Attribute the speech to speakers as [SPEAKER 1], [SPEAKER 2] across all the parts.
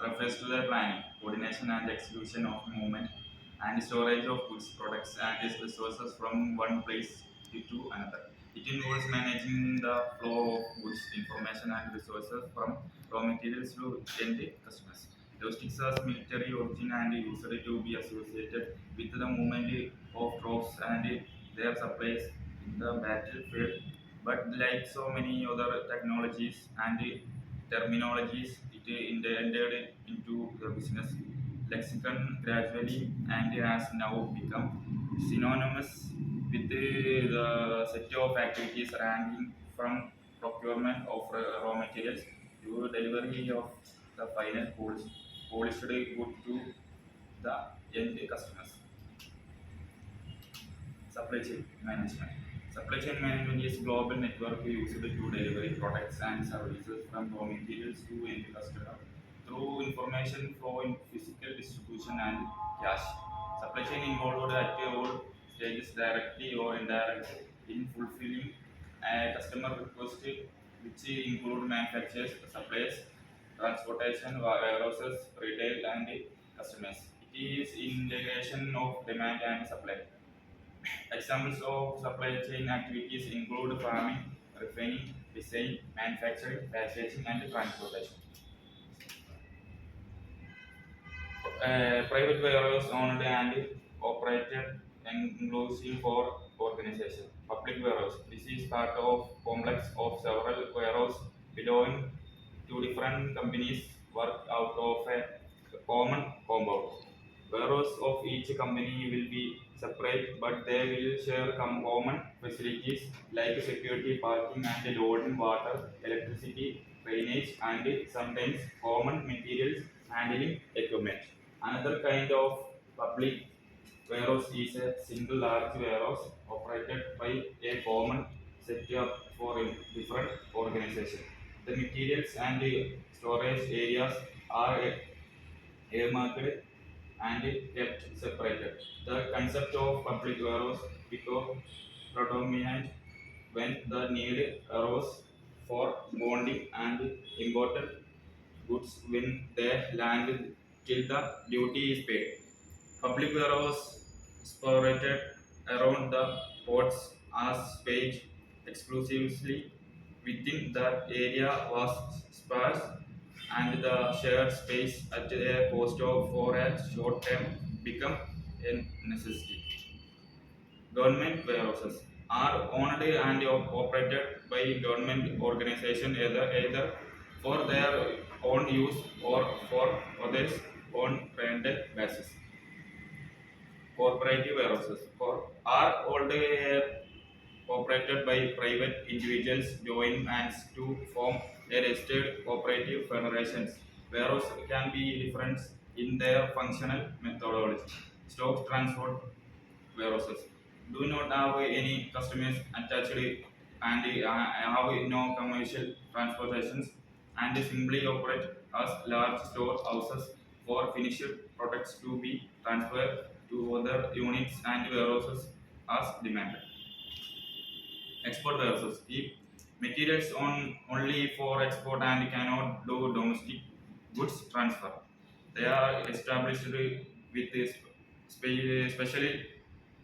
[SPEAKER 1] refers to the planning, coordination, and execution of movement and storage of goods, products, and its resources from one place to another. It involves managing the flow of goods, information, and resources from raw materials to end customers. Logistics has military origin and usually to be associated with the movement of troops and their supplies in the battlefield. But like so many other technologies and terminologies, it entered into the business lexicon gradually and has now become synonymous with the set of activities ranging from procurement of raw materials to delivery of the final polished good to the end customers. Supply chain management. Supply chain management is global network used to deliver products and services from raw materials to end customer through information flow in physical distribution and cash. Supply chain involved at all stages directly or indirectly in fulfilling a customer request which include manufacturers, suppliers, transportation, warehouses, retail and customers. It is integration of demand and supply. Examples of supply chain activities include farming, refining, design, manufacturing, packaging, and transportation. Private warehouse owned and operated and inclusive for organization. Public warehouse. This is part of complex of several warehouses belonging to different companies work out of a common compound. Warehouse of each company will be separate, but they will share common facilities like security, parking, and loading, water, electricity, drainage, and sometimes common materials handling equipment. Another kind of public warehouse is a single large warehouse operated by a common setup for a different organization. The materials and the storage areas are earmarked and kept separated. The concept of public warehouse became predominant when the need arose for bonding and important goods when they land till the duty is paid. Public warehouse sported around the ports as space exclusively within that area was sparse and the shared space at a cost of for a short term become a necessity. Government warehouses are owned and operated by government organizations either for their own use or for others on rented basis. Cooperative warehouses are already operated by private individuals join hands to form a registered cooperative federations. Warehouse can be different in their functional methodology. Stock transport warehouses do not have any customers attached and have no commercial transportations and simply operate as large store houses for finished products to be transferred to other units and warehouses as demanded. Export warehouses keep materials on only for export and cannot do domestic goods transfer. They are established with special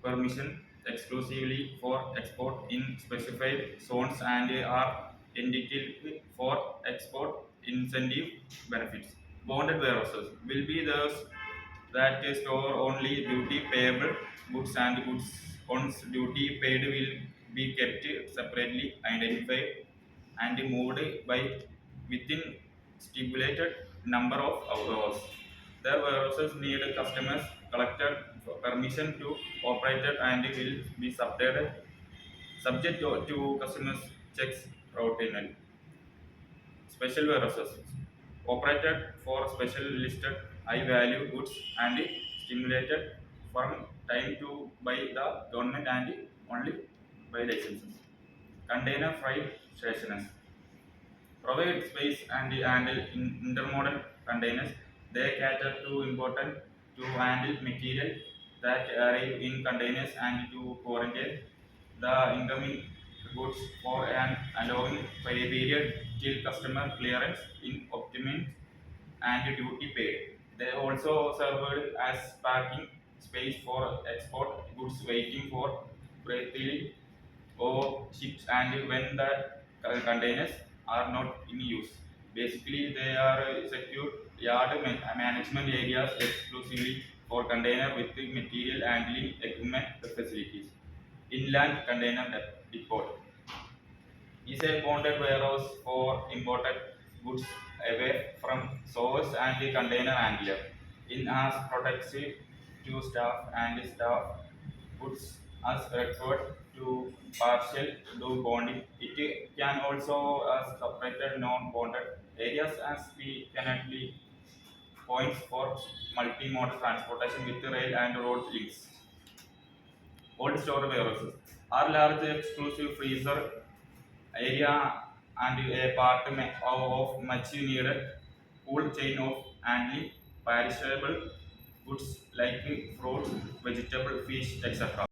[SPEAKER 1] permission exclusively for export in specified zones and are entitled for export incentive benefits. Bonded warehouses will be those that store only duty payable goods and goods once duty paid will be kept separately identified and moved by within stipulated number of hours. The warehouses need customers collected permission to operate it and will be subject to customers checks routinely. Special warehouses operated for special listed high value goods and stimulated from time to by the government and only by licenses. Container freight stations provide space and handle intermodal containers. They cater to important to handle material that arrive in containers and to quarantine the incoming goods for an allowing period till customer clearance in optimum and duty paid. They also served as packing space for export goods waiting for breathing or ships, and when the containers are not in use. Basically, they are secure yard management areas exclusively for container with the material handling equipment facilities. Inland container depot is a bonded warehouse for imported goods away from source and the container handler. In as protective to staff and staff goods as referred to partial do bonding. It can also as separated non-bonded areas as the connectly points for multimodal transportation with rail and road links. Cold store warehouses are large exclusive freezer area and a part of much needed cold chain of handling perishable goods like fruit, vegetable, fish, etc.